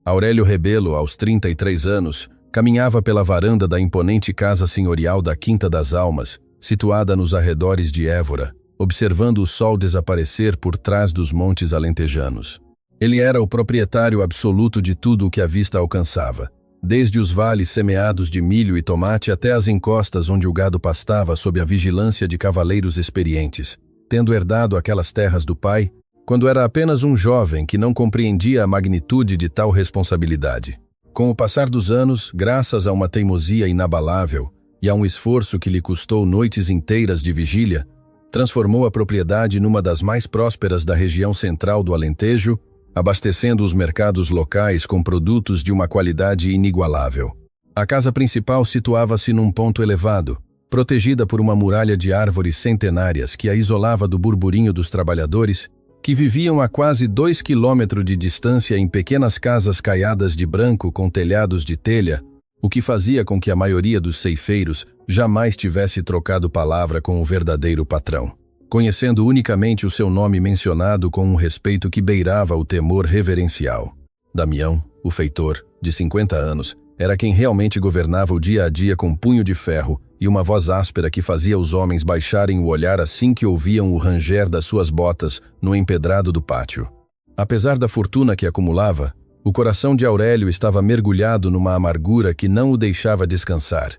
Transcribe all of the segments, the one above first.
Aurélio Rebelo, aos 33 anos, caminhava pela varanda da imponente casa senhorial da Quinta das Almas, situada nos arredores de Évora, observando o sol desaparecer por trás dos montes alentejanos. Ele era o proprietário absoluto de tudo o que a vista alcançava, desde os vales semeados de milho e tomate até as encostas onde o gado pastava sob a vigilância de cavaleiros experientes, tendo herdado aquelas terras do pai, quando era apenas um jovem que não compreendia a magnitude de tal responsabilidade. Com o passar dos anos, graças a uma teimosia inabalável e a um esforço que lhe custou noites inteiras de vigília, transformou a propriedade numa das mais prósperas da região central do Alentejo, abastecendo os mercados locais com produtos de uma qualidade inigualável. A casa principal situava-se num ponto elevado, protegida por uma muralha de árvores centenárias que a isolava do burburinho dos trabalhadores, que viviam a quase 2 quilômetros de distância em pequenas casas caiadas de branco com telhados de telha, o que fazia com que a maioria dos ceifeiros jamais tivesse trocado palavra com o verdadeiro patrão, conhecendo unicamente o seu nome mencionado com um respeito que beirava o temor reverencial. Damião, o feitor, de 50 anos, era quem realmente governava o dia a dia com punho de ferro e uma voz áspera que fazia os homens baixarem o olhar assim que ouviam o ranger das suas botas no empedrado do pátio. Apesar da fortuna que acumulava, o coração de Aurélio estava mergulhado numa amargura que não o deixava descansar,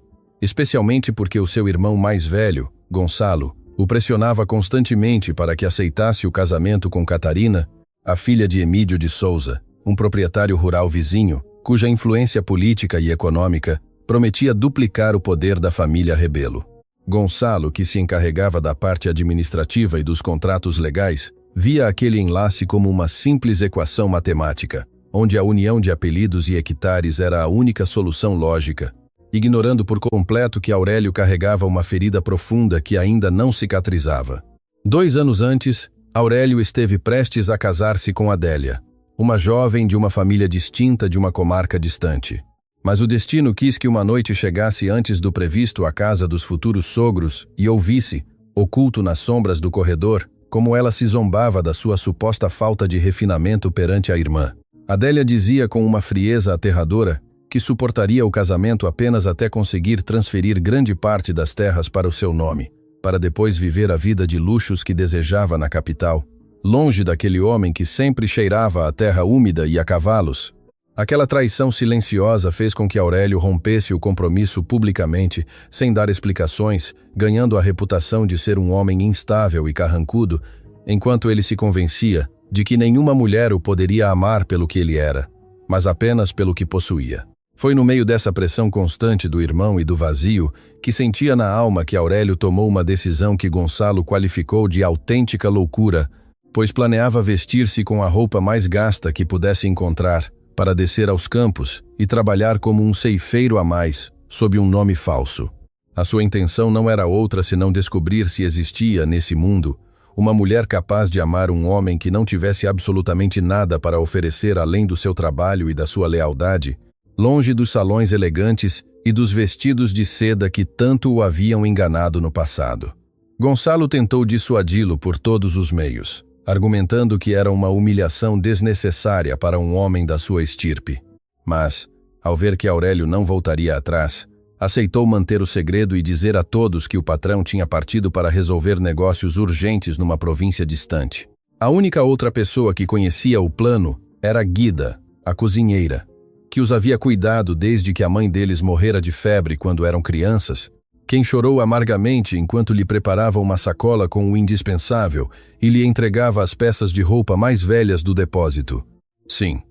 especialmente porque o seu irmão mais velho, Gonçalo, o pressionava constantemente para que aceitasse o casamento com Catarina, a filha de Emídio de Souza, um proprietário rural vizinho, cuja influência política e econômica prometia duplicar o poder da família Rebelo. Gonçalo, que se encarregava da parte administrativa e dos contratos legais, via aquele enlace como uma simples equação matemática, onde a união de apelidos e hectares era a única solução lógica, ignorando por completo que Aurélio carregava uma ferida profunda que ainda não cicatrizava. 2 anos antes, Aurélio esteve prestes a casar-se com Adélia, uma jovem de uma família distinta de uma comarca distante. Mas o destino quis que uma noite chegasse antes do previsto à casa dos futuros sogros e ouvisse, oculto nas sombras do corredor, como ela se zombava da sua suposta falta de refinamento perante a irmã. Adélia dizia com uma frieza aterradora que suportaria o casamento apenas até conseguir transferir grande parte das terras para o seu nome, para depois viver a vida de luxos que desejava na capital, longe daquele homem que sempre cheirava a terra úmida e a cavalos. Aquela traição silenciosa fez com que Aurélio rompesse o compromisso publicamente, sem dar explicações, ganhando a reputação de ser um homem instável e carrancudo, enquanto ele se convencia de que nenhuma mulher o poderia amar pelo que ele era, mas apenas pelo que possuía. Foi no meio dessa pressão constante do irmão e do vazio que sentia na alma que Aurélio tomou uma decisão que Gonçalo qualificou de autêntica loucura, pois planeava vestir-se com a roupa mais gasta que pudesse encontrar, para descer aos campos e trabalhar como um ceifeiro a mais, sob um nome falso. A sua intenção não era outra senão descobrir se existia, nesse mundo, uma mulher capaz de amar um homem que não tivesse absolutamente nada para oferecer além do seu trabalho e da sua lealdade, longe dos salões elegantes e dos vestidos de seda que tanto o haviam enganado no passado. Gonçalo tentou dissuadi-lo por todos os meios, argumentando que era uma humilhação desnecessária para um homem da sua estirpe. Mas, ao ver que Aurélio não voltaria atrás, aceitou manter o segredo e dizer a todos que o patrão tinha partido para resolver negócios urgentes numa província distante. A única outra pessoa que conhecia o plano era Guida, a cozinheira, que os havia cuidado desde que a mãe deles morrera de febre quando eram crianças, quem chorou amargamente enquanto lhe preparava uma sacola com o indispensável e lhe entregava as peças de roupa mais velhas do depósito. Sim,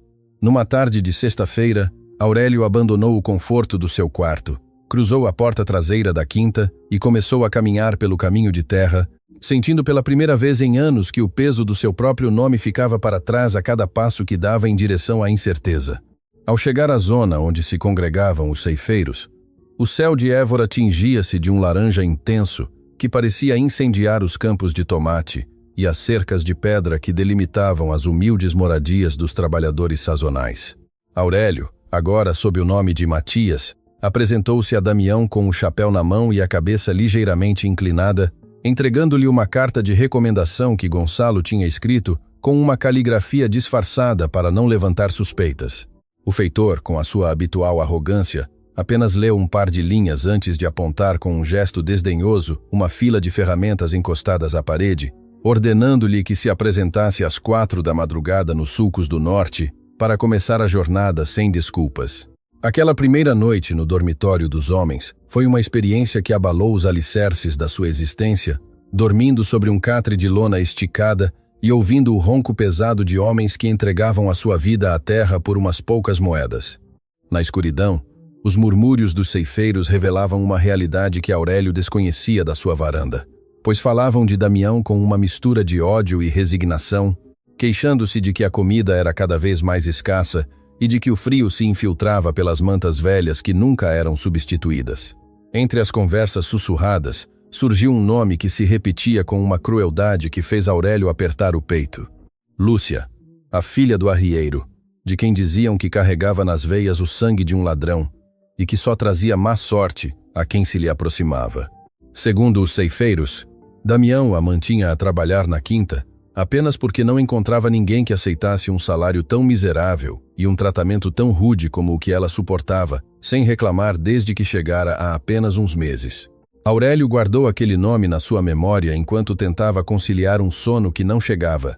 numa tarde de sexta-feira, Aurélio abandonou o conforto do seu quarto, cruzou a porta traseira da quinta e começou a caminhar pelo caminho de terra, sentindo pela primeira vez em anos que o peso do seu próprio nome ficava para trás a cada passo que dava em direção à incerteza. Ao chegar à zona onde se congregavam os ceifeiros, o céu de Évora tingia-se de um laranja intenso que parecia incendiar os campos de tomate e as cercas de pedra que delimitavam as humildes moradias dos trabalhadores sazonais. Aurélio, agora sob o nome de Matias, apresentou-se a Damião com o chapéu na mão e a cabeça ligeiramente inclinada, entregando-lhe uma carta de recomendação que Gonçalo tinha escrito com uma caligrafia disfarçada para não levantar suspeitas. O feitor, com a sua habitual arrogância, apenas leu um par de linhas antes de apontar com um gesto desdenhoso uma fila de ferramentas encostadas à parede, ordenando-lhe que se apresentasse às 4 da madrugada nos sulcos do norte para começar a jornada sem desculpas. Aquela primeira noite no dormitório dos homens foi uma experiência que abalou os alicerces da sua existência, dormindo sobre um catre de lona esticada e ouvindo o ronco pesado de homens que entregavam a sua vida à terra por umas poucas moedas. Na escuridão, os murmúrios dos ceifeiros revelavam uma realidade que Aurélio desconhecia da sua varanda, pois falavam de Damião com uma mistura de ódio e resignação, queixando-se de que a comida era cada vez mais escassa e de que o frio se infiltrava pelas mantas velhas que nunca eram substituídas. Entre as conversas sussurradas, surgiu um nome que se repetia com uma crueldade que fez Aurélio apertar o peito. Lúcia, a filha do arrieiro, de quem diziam que carregava nas veias o sangue de um ladrão e que só trazia má sorte a quem se lhe aproximava. Segundo os ceifeiros, Damião a mantinha a trabalhar na quinta apenas porque não encontrava ninguém que aceitasse um salário tão miserável e um tratamento tão rude como o que ela suportava, sem reclamar desde que chegara há apenas uns meses. Aurélio guardou aquele nome na sua memória enquanto tentava conciliar um sono que não chegava,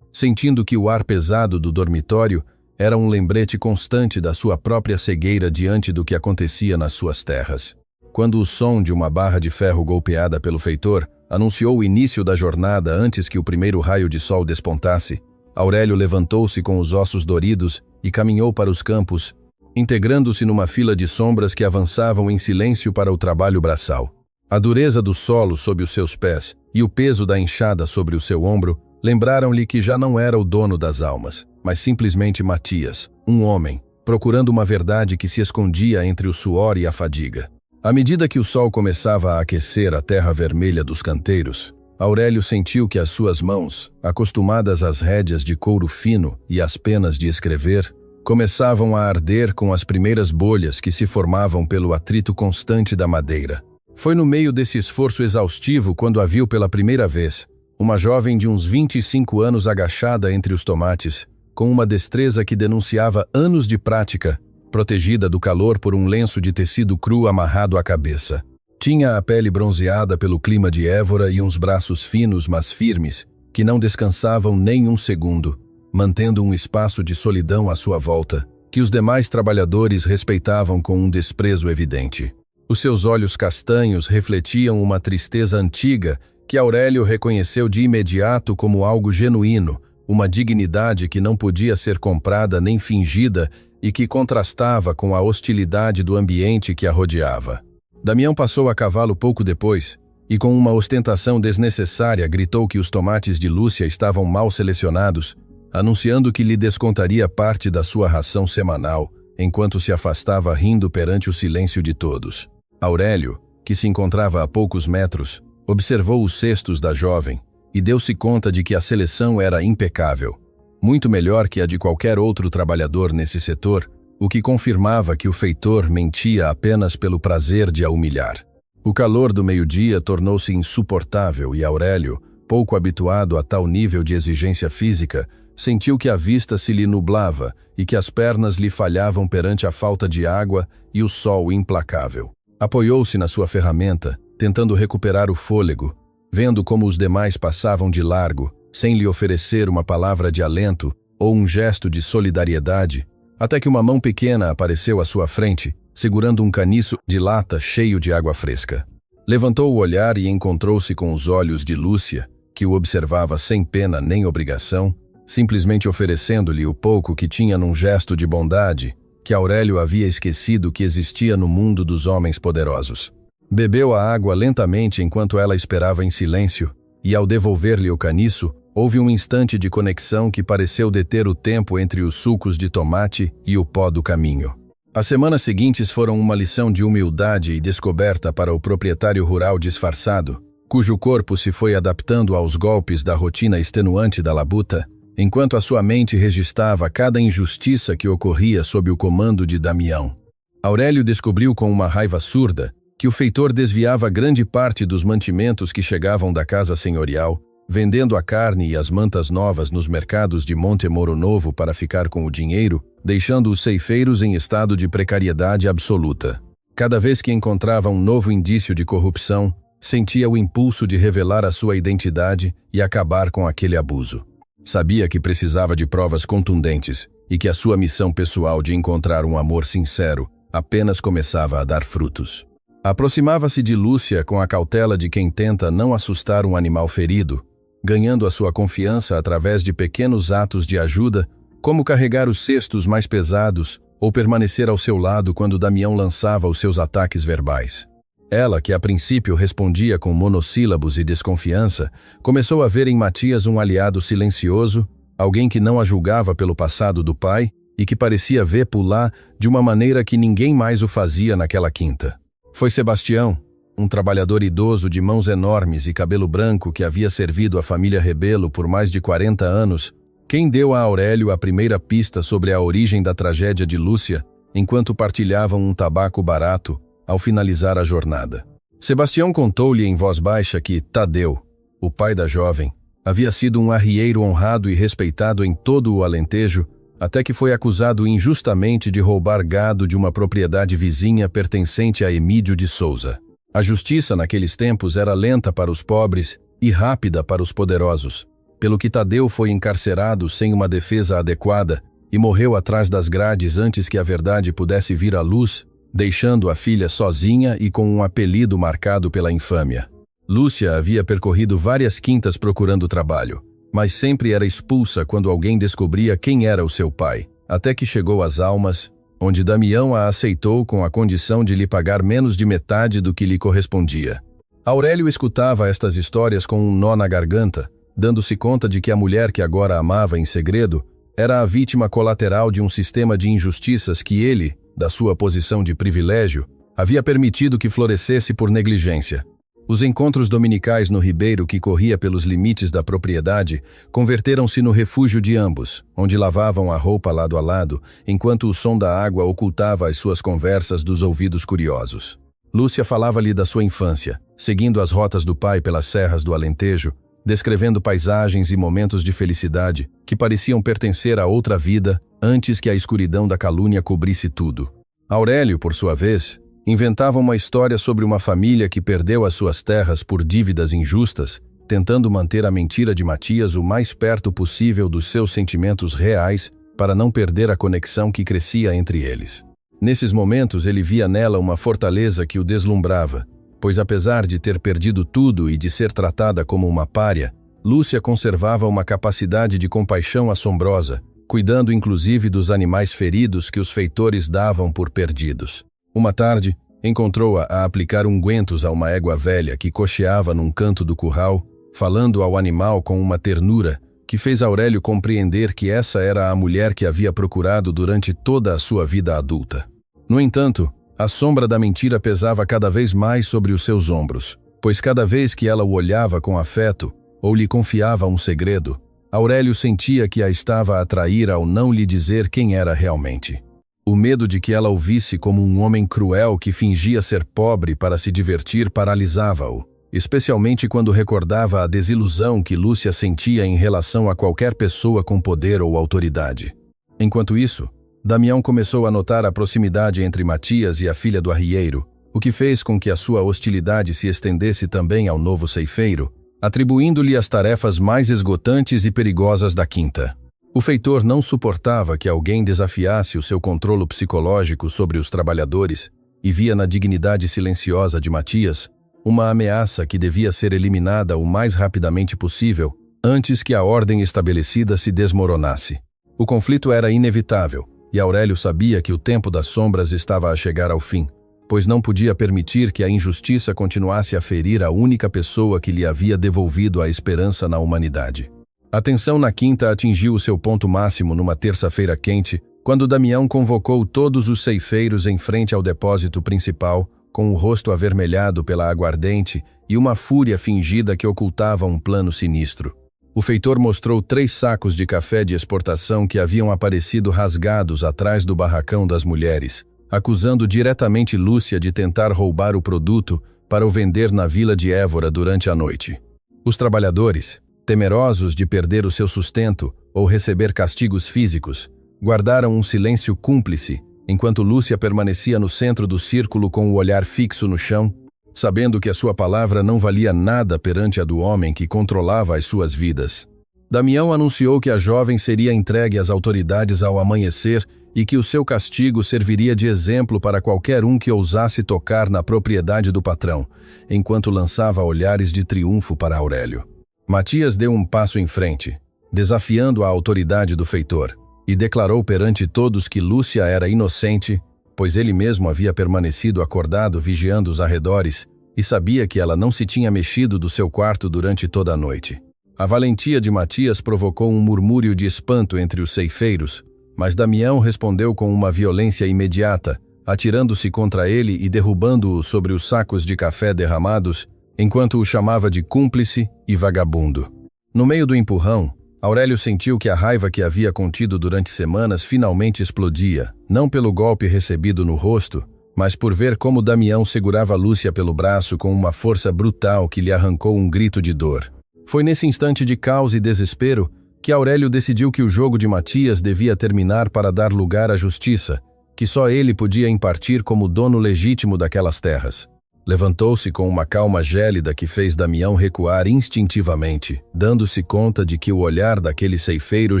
sentindo que o ar pesado do dormitório era um lembrete constante da sua própria cegueira diante do que acontecia nas suas terras. Quando o som de uma barra de ferro golpeada pelo feitor anunciou o início da jornada antes que o primeiro raio de sol despontasse, Aurélio levantou-se com os ossos doridos e caminhou para os campos, integrando-se numa fila de sombras que avançavam em silêncio para o trabalho braçal. A dureza do solo sob os seus pés e o peso da enxada sobre o seu ombro lembraram-lhe que já não era o dono das almas, mas simplesmente Matias, um homem, procurando uma verdade que se escondia entre o suor e a fadiga. À medida que o sol começava a aquecer a terra vermelha dos canteiros, Aurélio sentiu que as suas mãos, acostumadas às rédeas de couro fino e às penas de escrever, começavam a arder com as primeiras bolhas que se formavam pelo atrito constante da madeira. Foi no meio desse esforço exaustivo quando a viu pela primeira vez, uma jovem de uns 25 anos agachada entre os tomates, com uma destreza que denunciava anos de prática, protegida do calor por um lenço de tecido cru amarrado à cabeça. Tinha a pele bronzeada pelo clima de Évora e uns braços finos, mas firmes, que não descansavam nem um segundo, mantendo um espaço de solidão à sua volta, que os demais trabalhadores respeitavam com um desprezo evidente. Os seus olhos castanhos refletiam uma tristeza antiga que Aurélio reconheceu de imediato como algo genuíno, uma dignidade que não podia ser comprada nem fingida e que contrastava com a hostilidade do ambiente que a rodeava. Damião passou a cavalo pouco depois e, com uma ostentação desnecessária, gritou que os tomates de Lúcia estavam mal selecionados, anunciando que lhe descontaria parte da sua ração semanal, enquanto se afastava rindo perante o silêncio de todos. Aurélio, que se encontrava a poucos metros, observou os cestos da jovem e deu-se conta de que a seleção era impecável, muito melhor que a de qualquer outro trabalhador nesse setor, o que confirmava que o feitor mentia apenas pelo prazer de a humilhar. O calor do meio-dia tornou-se insuportável e Aurélio, pouco habituado a tal nível de exigência física, sentiu que a vista se lhe nublava e que as pernas lhe falhavam perante a falta de água e o sol implacável. Apoiou-se na sua ferramenta, tentando recuperar o fôlego, vendo como os demais passavam de largo, sem lhe oferecer uma palavra de alento ou um gesto de solidariedade, até que uma mão pequena apareceu à sua frente, segurando um caniço de lata cheio de água fresca. Levantou o olhar e encontrou-se com os olhos de Lúcia, que o observava sem pena nem obrigação, simplesmente oferecendo-lhe o pouco que tinha num gesto de bondade que Aurélio havia esquecido que existia no mundo dos homens poderosos. Bebeu a água lentamente enquanto ela esperava em silêncio, e ao devolver-lhe o caniço, houve um instante de conexão que pareceu deter o tempo entre os sucos de tomate e o pó do caminho. As semanas seguintes foram uma lição de humildade e descoberta para o proprietário rural disfarçado, cujo corpo se foi adaptando aos golpes da rotina extenuante da labuta, enquanto a sua mente registrava cada injustiça que ocorria sob o comando de Damião. Aurélio descobriu com uma raiva surda que o feitor desviava grande parte dos mantimentos que chegavam da casa senhorial, vendendo a carne e as mantas novas nos mercados de Monte Moro Novo para ficar com o dinheiro, deixando os ceifeiros em estado de precariedade absoluta. Cada vez que encontrava um novo indício de corrupção, sentia o impulso de revelar a sua identidade e acabar com aquele abuso. Sabia que precisava de provas contundentes e que a sua missão pessoal de encontrar um amor sincero apenas começava a dar frutos. Aproximava-se de Lúcia com a cautela de quem tenta não assustar um animal ferido, ganhando a sua confiança através de pequenos atos de ajuda, como carregar os cestos mais pesados ou permanecer ao seu lado quando Damião lançava os seus ataques verbais. Ela, que a princípio respondia com monossílabos e desconfiança, começou a ver em Matias um aliado silencioso, alguém que não a julgava pelo passado do pai e que parecia ver pular de uma maneira que ninguém mais o fazia naquela quinta. Foi Sebastião, um trabalhador idoso de mãos enormes e cabelo branco que havia servido a família Rebelo por mais de 40 anos, quem deu a Aurélio a primeira pista sobre a origem da tragédia de Lúcia, enquanto partilhavam um tabaco barato ao finalizar a jornada. Sebastião contou-lhe em voz baixa que Tadeu, o pai da jovem, havia sido um arrieiro honrado e respeitado em todo o Alentejo, até que foi acusado injustamente de roubar gado de uma propriedade vizinha pertencente a Emídio de Souza. A justiça naqueles tempos era lenta para os pobres e rápida para os poderosos, pelo que Tadeu foi encarcerado sem uma defesa adequada e morreu atrás das grades antes que a verdade pudesse vir à luz, deixando a filha sozinha e com um apelido marcado pela infâmia. Lúcia havia percorrido várias quintas procurando trabalho, mas sempre era expulsa quando alguém descobria quem era o seu pai, até que chegou às Almas, onde Damião a aceitou com a condição de lhe pagar menos de metade do que lhe correspondia. Aurélio escutava estas histórias com um nó na garganta, dando-se conta de que a mulher que agora amava em segredo era a vítima colateral de um sistema de injustiças que ele, da sua posição de privilégio, havia permitido que florescesse por negligência. Os encontros dominicais no ribeiro que corria pelos limites da propriedade converteram-se no refúgio de ambos, onde lavavam a roupa lado a lado, enquanto o som da água ocultava as suas conversas dos ouvidos curiosos. Lúcia falava-lhe da sua infância, seguindo as rotas do pai pelas serras do Alentejo, descrevendo paisagens e momentos de felicidade que pareciam pertencer a outra vida antes que a escuridão da calúnia cobrisse tudo. Aurélio, por sua vez, inventava uma história sobre uma família que perdeu as suas terras por dívidas injustas, tentando manter a mentira de Matias o mais perto possível dos seus sentimentos reais para não perder a conexão que crescia entre eles. Nesses momentos ele via nela uma fortaleza que o deslumbrava, pois apesar de ter perdido tudo e de ser tratada como uma pária, Lúcia conservava uma capacidade de compaixão assombrosa, cuidando inclusive dos animais feridos que os feitores davam por perdidos. Uma tarde, encontrou-a a aplicar ungüentos a uma égua velha que cocheava num canto do curral, falando ao animal com uma ternura que fez Aurélio compreender que essa era a mulher que havia procurado durante toda a sua vida adulta. No entanto, a sombra da mentira pesava cada vez mais sobre os seus ombros, pois cada vez que ela o olhava com afeto ou lhe confiava um segredo, Aurélio sentia que a estava a trair ao não lhe dizer quem era realmente. O medo de que ela o visse como um homem cruel que fingia ser pobre para se divertir paralisava-o, especialmente quando recordava a desilusão que Lúcia sentia em relação a qualquer pessoa com poder ou autoridade. Enquanto isso, Damião começou a notar a proximidade entre Matias e a filha do arrieiro, o que fez com que a sua hostilidade se estendesse também ao novo ceifeiro, atribuindo-lhe as tarefas mais esgotantes e perigosas da quinta. O feitor não suportava que alguém desafiasse o seu controle psicológico sobre os trabalhadores e via na dignidade silenciosa de Matias uma ameaça que devia ser eliminada o mais rapidamente possível antes que a ordem estabelecida se desmoronasse. O conflito era inevitável, e Aurélio sabia que o tempo das sombras estava a chegar ao fim, pois não podia permitir que a injustiça continuasse a ferir a única pessoa que lhe havia devolvido a esperança na humanidade. A tensão na quinta atingiu o seu ponto máximo numa terça-feira quente, quando Damião convocou todos os ceifeiros em frente ao depósito principal, com o rosto avermelhado pela aguardente e uma fúria fingida que ocultava um plano sinistro. O feitor mostrou 3 sacos de café de exportação que haviam aparecido rasgados atrás do barracão das mulheres, acusando diretamente Lúcia de tentar roubar o produto para o vender na vila de Évora durante a noite. Os trabalhadores, Temerosos de perder o seu sustento ou receber castigos físicos, guardaram um silêncio cúmplice, enquanto Lúcia permanecia no centro do círculo com o olhar fixo no chão, sabendo que a sua palavra não valia nada perante a do homem que controlava as suas vidas. Damião anunciou que a jovem seria entregue às autoridades ao amanhecer e que o seu castigo serviria de exemplo para qualquer um que ousasse tocar na propriedade do patrão, enquanto lançava olhares de triunfo para Aurélio. Matias deu um passo em frente, desafiando a autoridade do feitor, e declarou perante todos que Lúcia era inocente, pois ele mesmo havia permanecido acordado vigiando os arredores e sabia que ela não se tinha mexido do seu quarto durante toda a noite. A valentia de Matias provocou um murmúrio de espanto entre os ceifeiros, mas Damião respondeu com uma violência imediata, atirando-se contra ele e derrubando-o sobre os sacos de café derramados, enquanto o chamava de cúmplice e vagabundo. No meio do empurrão, Aurélio sentiu que a raiva que havia contido durante semanas finalmente explodia, não pelo golpe recebido no rosto, mas por ver como Damião segurava Lúcia pelo braço com uma força brutal que lhe arrancou um grito de dor. Foi nesse instante de caos e desespero que Aurélio decidiu que o jogo de Matias devia terminar para dar lugar à justiça, que só ele podia impartir como dono legítimo daquelas terras. Levantou-se com uma calma gélida que fez Damião recuar instintivamente, dando-se conta de que o olhar daquele ceifeiro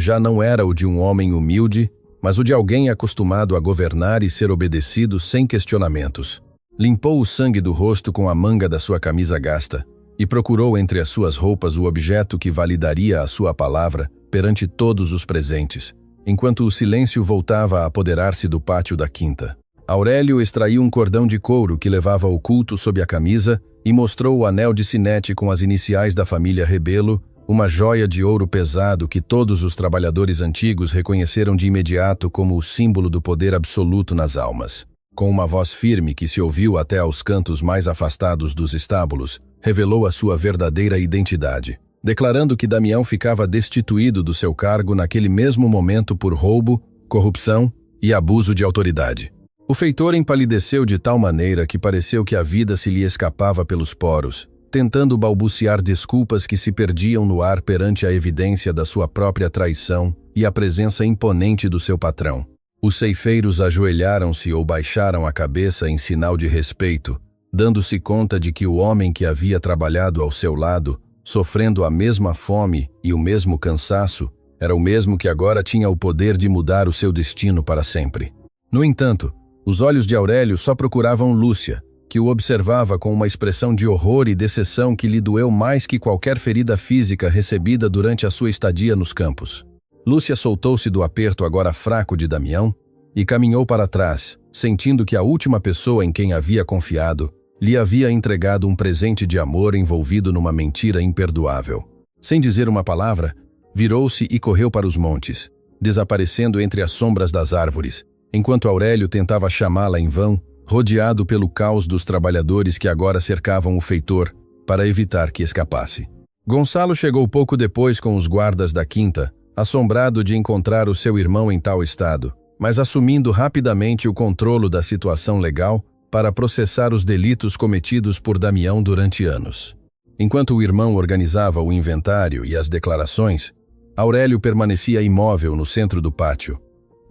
já não era o de um homem humilde, mas o de alguém acostumado a governar e ser obedecido sem questionamentos. Limpou o sangue do rosto com a manga da sua camisa gasta e procurou entre as suas roupas o objeto que validaria a sua palavra perante todos os presentes, enquanto o silêncio voltava a apoderar-se do pátio da quinta. Aurélio extraiu um cordão de couro que levava oculto sob a camisa e mostrou o anel de sinete com as iniciais da família Rebelo, uma joia de ouro pesado que todos os trabalhadores antigos reconheceram de imediato como o símbolo do poder absoluto nas almas. Com uma voz firme que se ouviu até aos cantos mais afastados dos estábulos, revelou a sua verdadeira identidade, declarando que Damião ficava destituído do seu cargo naquele mesmo momento por roubo, corrupção e abuso de autoridade. O feitor empalideceu de tal maneira que pareceu que a vida se lhe escapava pelos poros, tentando balbuciar desculpas que se perdiam no ar perante a evidência da sua própria traição e a presença imponente do seu patrão. Os ceifeiros ajoelharam-se ou baixaram a cabeça em sinal de respeito, dando-se conta de que o homem que havia trabalhado ao seu lado, sofrendo a mesma fome e o mesmo cansaço, era o mesmo que agora tinha o poder de mudar o seu destino para sempre. No entanto, os olhos de Aurélio só procuravam Lúcia, que o observava com uma expressão de horror e decepção que lhe doeu mais que qualquer ferida física recebida durante a sua estadia nos campos. Lúcia soltou-se do aperto agora fraco de Damião e caminhou para trás, sentindo que a última pessoa em quem havia confiado lhe havia entregado um presente de amor envolvido numa mentira imperdoável. Sem dizer uma palavra, virou-se e correu para os montes, desaparecendo entre as sombras das árvores, enquanto Aurélio tentava chamá-la em vão, rodeado pelo caos dos trabalhadores que agora cercavam o feitor, para evitar que escapasse. Gonçalo chegou pouco depois com os guardas da quinta, assombrado de encontrar o seu irmão em tal estado, mas assumindo rapidamente o controle da situação legal para processar os delitos cometidos por Damião durante anos. Enquanto o irmão organizava o inventário e as declarações, Aurélio permanecia imóvel no centro do pátio,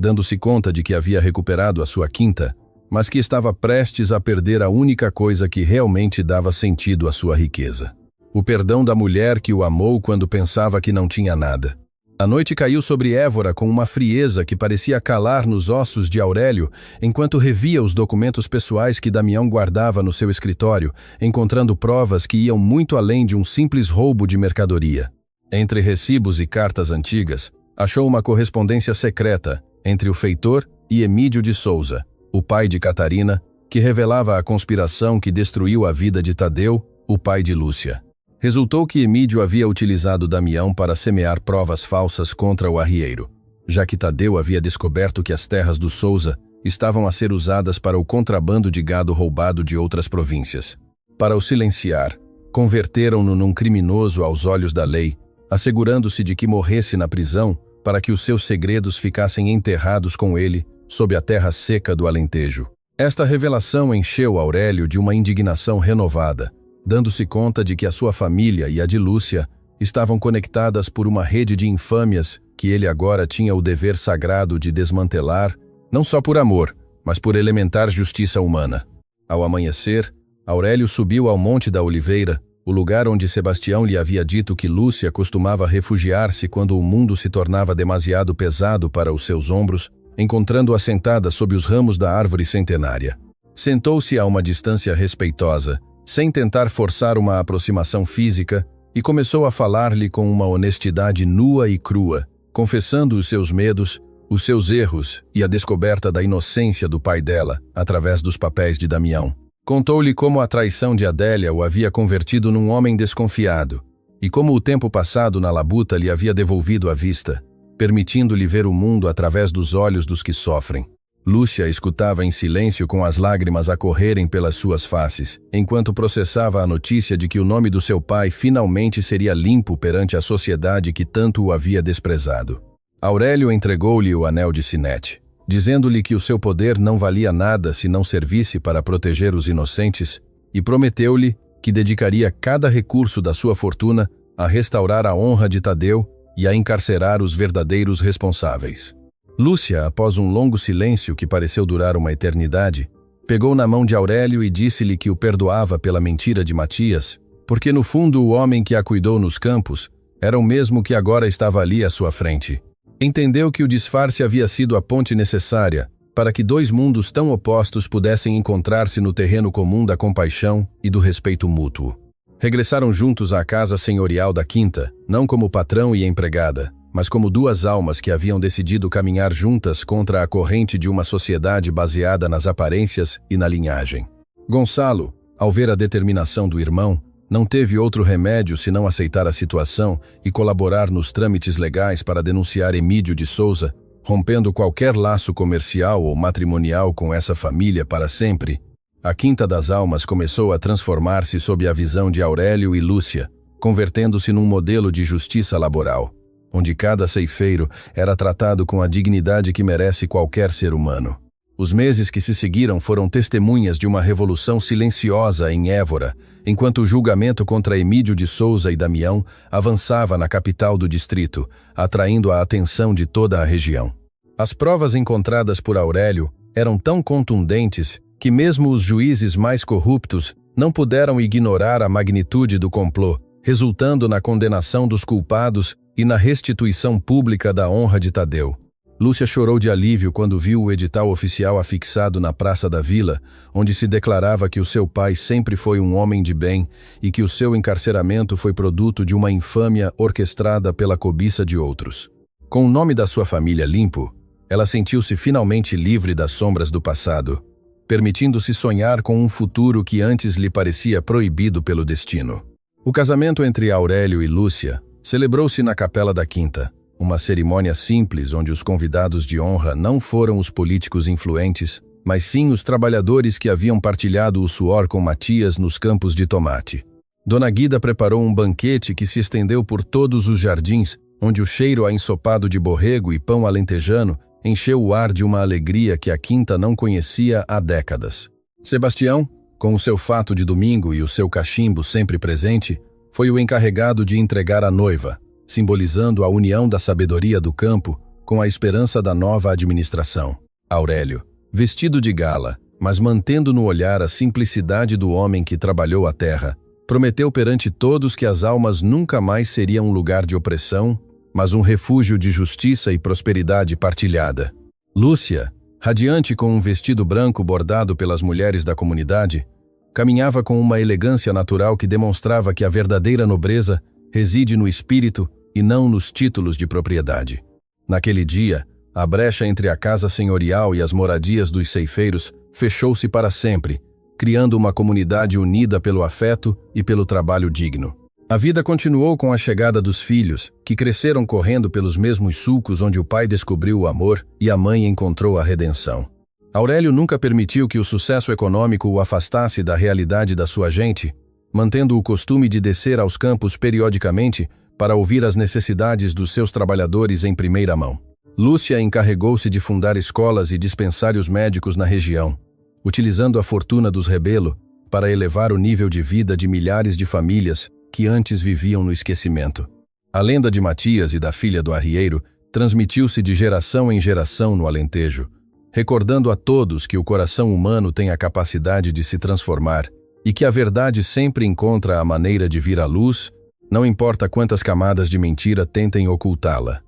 dando-se conta de que havia recuperado a sua quinta, mas que estava prestes a perder a única coisa que realmente dava sentido à sua riqueza. O perdão da mulher que o amou quando pensava que não tinha nada. A noite caiu sobre Évora com uma frieza que parecia calar nos ossos de Aurélio enquanto revia os documentos pessoais que Damião guardava no seu escritório, encontrando provas que iam muito além de um simples roubo de mercadoria. Entre recibos e cartas antigas, achou uma correspondência secreta entre o feitor e Emídio de Souza, o pai de Catarina, que revelava a conspiração que destruiu a vida de Tadeu, o pai de Lúcia. Resultou que Emídio havia utilizado Damião para semear provas falsas contra o arrieiro, já que Tadeu havia descoberto que as terras do Souza estavam a ser usadas para o contrabando de gado roubado de outras províncias. Para o silenciar, converteram-no num criminoso aos olhos da lei, assegurando-se de que morresse na prisão para que os seus segredos ficassem enterrados com ele sob a terra seca do Alentejo. Esta revelação encheu Aurélio de uma indignação renovada, dando-se conta de que a sua família e a de Lúcia estavam conectadas por uma rede de infâmias que ele agora tinha o dever sagrado de desmantelar, não só por amor, mas por elementar justiça humana. Ao amanhecer, Aurélio subiu ao Monte da Oliveira, o lugar onde Sebastião lhe havia dito que Lúcia costumava refugiar-se quando o mundo se tornava demasiado pesado para os seus ombros, encontrando-a sentada sob os ramos da árvore centenária. Sentou-se a uma distância respeitosa, sem tentar forçar uma aproximação física, e começou a falar-lhe com uma honestidade nua e crua, confessando os seus medos, os seus erros e a descoberta da inocência do pai dela, através dos papéis de Damião. Contou-lhe como a traição de Adélia o havia convertido num homem desconfiado, e como o tempo passado na labuta lhe havia devolvido a vista, permitindo-lhe ver o mundo através dos olhos dos que sofrem. Lúcia escutava em silêncio com as lágrimas a correrem pelas suas faces, enquanto processava a notícia de que o nome do seu pai finalmente seria limpo perante a sociedade que tanto o havia desprezado. Aurélio entregou-lhe o anel de sinete, dizendo-lhe que o seu poder não valia nada se não servisse para proteger os inocentes, e prometeu-lhe que dedicaria cada recurso da sua fortuna a restaurar a honra de Tadeu e a encarcerar os verdadeiros responsáveis. Lúcia, após um longo silêncio que pareceu durar uma eternidade, pegou na mão de Aurélio e disse-lhe que o perdoava pela mentira de Matias, porque no fundo o homem que a cuidou nos campos era o mesmo que agora estava ali à sua frente. Entendeu que o disfarce havia sido a ponte necessária para que dois mundos tão opostos pudessem encontrar-se no terreno comum da compaixão e do respeito mútuo. Regressaram juntos à casa senhorial da quinta, não como patrão e empregada, mas como duas almas que haviam decidido caminhar juntas contra a corrente de uma sociedade baseada nas aparências e na linhagem. Gonçalo, ao ver a determinação do irmão, não teve outro remédio senão aceitar a situação e colaborar nos trâmites legais para denunciar Emídio de Souza, rompendo qualquer laço comercial ou matrimonial com essa família para sempre. A Quinta das Almas começou a transformar-se sob a visão de Aurélio e Lúcia, convertendo-se num modelo de justiça laboral, onde cada ceifeiro era tratado com a dignidade que merece qualquer ser humano. Os meses que se seguiram foram testemunhas de uma revolução silenciosa em Évora, enquanto o julgamento contra Emídio de Souza e Damião avançava na capital do distrito, atraindo a atenção de toda a região. As provas encontradas por Aurélio eram tão contundentes que mesmo os juízes mais corruptos não puderam ignorar a magnitude do complô, resultando na condenação dos culpados e na restituição pública da honra de Tadeu. Lúcia chorou de alívio quando viu o edital oficial afixado na praça da vila, onde se declarava que o seu pai sempre foi um homem de bem e que o seu encarceramento foi produto de uma infâmia orquestrada pela cobiça de outros. Com o nome da sua família limpo, ela sentiu-se finalmente livre das sombras do passado, permitindo-se sonhar com um futuro que antes lhe parecia proibido pelo destino. O casamento entre Aurélio e Lúcia celebrou-se na Capela da Quinta, uma cerimônia simples onde os convidados de honra não foram os políticos influentes, mas sim os trabalhadores que haviam partilhado o suor com Matias nos campos de tomate. Dona Guida preparou um banquete que se estendeu por todos os jardins, onde o cheiro a ensopado de borrego e pão alentejano encheu o ar de uma alegria que a Quinta não conhecia há décadas. Sebastião, com o seu fato de domingo e o seu cachimbo sempre presente, foi o encarregado de entregar a noiva, simbolizando a união da sabedoria do campo com a esperança da nova administração. Aurélio, vestido de gala, mas mantendo no olhar a simplicidade do homem que trabalhou a terra, prometeu perante todos que as almas nunca mais seriam um lugar de opressão, mas um refúgio de justiça e prosperidade partilhada. Lúcia, radiante com um vestido branco bordado pelas mulheres da comunidade, caminhava com uma elegância natural que demonstrava que a verdadeira nobreza reside no espírito e não nos títulos de propriedade. Naquele dia, a brecha entre a casa senhorial e as moradias dos ceifeiros fechou-se para sempre, criando uma comunidade unida pelo afeto e pelo trabalho digno. A vida continuou com a chegada dos filhos, que cresceram correndo pelos mesmos sulcos onde o pai descobriu o amor e a mãe encontrou a redenção. Aurélio nunca permitiu que o sucesso econômico o afastasse da realidade da sua gente, mantendo o costume de descer aos campos periodicamente para ouvir as necessidades dos seus trabalhadores em primeira mão. Lúcia encarregou-se de fundar escolas e dispensários médicos na região, utilizando a fortuna dos rebelo para elevar o nível de vida de milhares de famílias que antes viviam no esquecimento. A lenda de Matias e da filha do arrieiro transmitiu-se de geração em geração no Alentejo, recordando a todos que o coração humano tem a capacidade de se transformar e que a verdade sempre encontra a maneira de vir à luz, não importa quantas camadas de mentira tentem ocultá-la.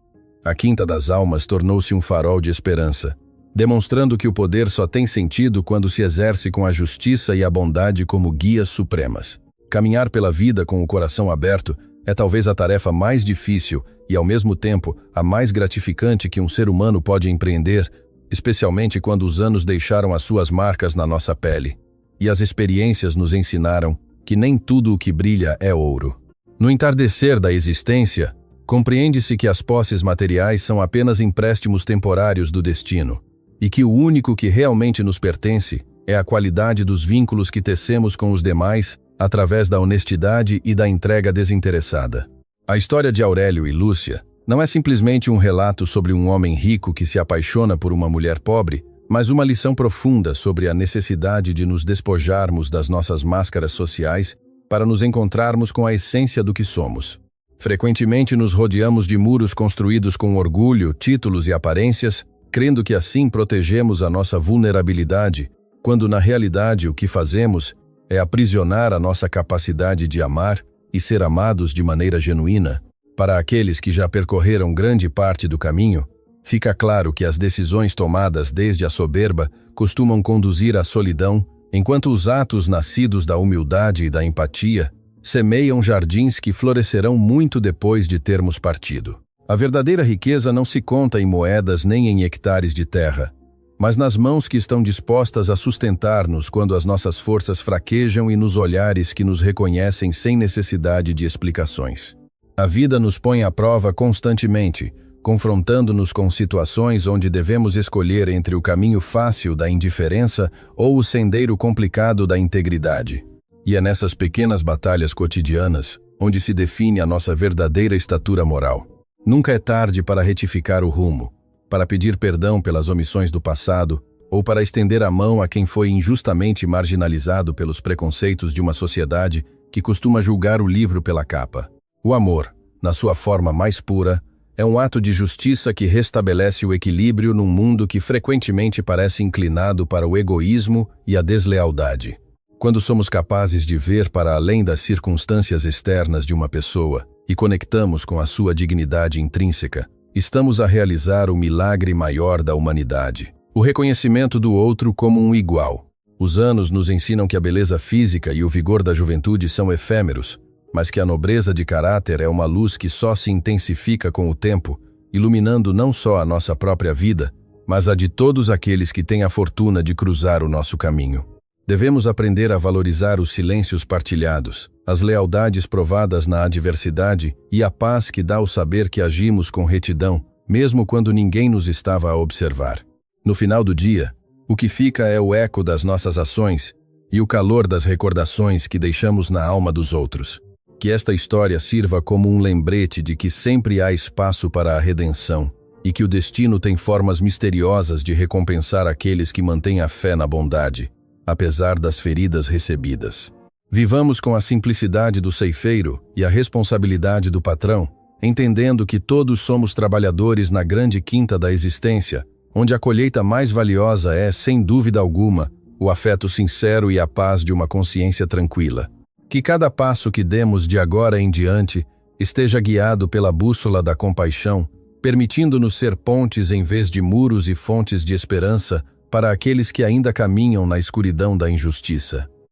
A Quinta das Almas tornou-se um farol de esperança, demonstrando que o poder só tem sentido quando se exerce com a justiça e a bondade como guias supremas. Caminhar pela vida com o coração aberto é talvez a tarefa mais difícil e, ao mesmo tempo, a mais gratificante que um ser humano pode empreender, especialmente quando os anos deixaram as suas marcas na nossa pele e as experiências nos ensinaram que nem tudo o que brilha é ouro. No entardecer da existência, compreende-se que as posses materiais são apenas empréstimos temporários do destino e que o único que realmente nos pertence é a qualidade dos vínculos que tecemos com os demais através da honestidade e da entrega desinteressada. A história de Aurélio e Lúcia não é simplesmente um relato sobre um homem rico que se apaixona por uma mulher pobre, mas uma lição profunda sobre a necessidade de nos despojarmos das nossas máscaras sociais para nos encontrarmos com a essência do que somos. Frequentemente nos rodeamos de muros construídos com orgulho, títulos e aparências, crendo que assim protegemos a nossa vulnerabilidade, quando na realidade o que fazemos é aprisionar a nossa capacidade de amar e ser amados de maneira genuína. Para aqueles que já percorreram grande parte do caminho, fica claro que as decisões tomadas desde a soberba costumam conduzir à solidão, enquanto os atos nascidos da humildade e da empatia semeiam jardins que florescerão muito depois de termos partido. A verdadeira riqueza não se conta em moedas nem em hectares de terra, mas nas mãos que estão dispostas a sustentar-nos quando as nossas forças fraquejam e nos olhares que nos reconhecem sem necessidade de explicações. A vida nos põe à prova constantemente, confrontando-nos com situações onde devemos escolher entre o caminho fácil da indiferença ou o sendeiro complicado da integridade. E é nessas pequenas batalhas cotidianas onde se define a nossa verdadeira estatura moral. Nunca é tarde para retificar o rumo, para pedir perdão pelas omissões do passado ou para estender a mão a quem foi injustamente marginalizado pelos preconceitos de uma sociedade que costuma julgar o livro pela capa. O amor, na sua forma mais pura, é um ato de justiça que restabelece o equilíbrio num mundo que frequentemente parece inclinado para o egoísmo e a deslealdade. Quando somos capazes de ver para além das circunstâncias externas de uma pessoa e conectamos com a sua dignidade intrínseca, estamos a realizar o milagre maior da humanidade, o reconhecimento do outro como um igual. Os anos nos ensinam que a beleza física e o vigor da juventude são efêmeros, mas que a nobreza de caráter é uma luz que só se intensifica com o tempo, iluminando não só a nossa própria vida, mas a de todos aqueles que têm a fortuna de cruzar o nosso caminho. Devemos aprender a valorizar os silêncios partilhados, as lealdades provadas na adversidade e a paz que dá o saber que agimos com retidão, mesmo quando ninguém nos estava a observar. No final do dia, o que fica é o eco das nossas ações e o calor das recordações que deixamos na alma dos outros. Que esta história sirva como um lembrete de que sempre há espaço para a redenção e que o destino tem formas misteriosas de recompensar aqueles que mantêm a fé na bondade, apesar das feridas recebidas. Vivamos com a simplicidade do ceifeiro e a responsabilidade do patrão, entendendo que todos somos trabalhadores na grande quinta da existência, onde a colheita mais valiosa é, sem dúvida alguma, o afeto sincero e a paz de uma consciência tranquila. Que cada passo que demos de agora em diante esteja guiado pela bússola da compaixão, permitindo-nos ser pontes em vez de muros e fontes de esperança para aqueles que ainda caminham na escuridão da injustiça.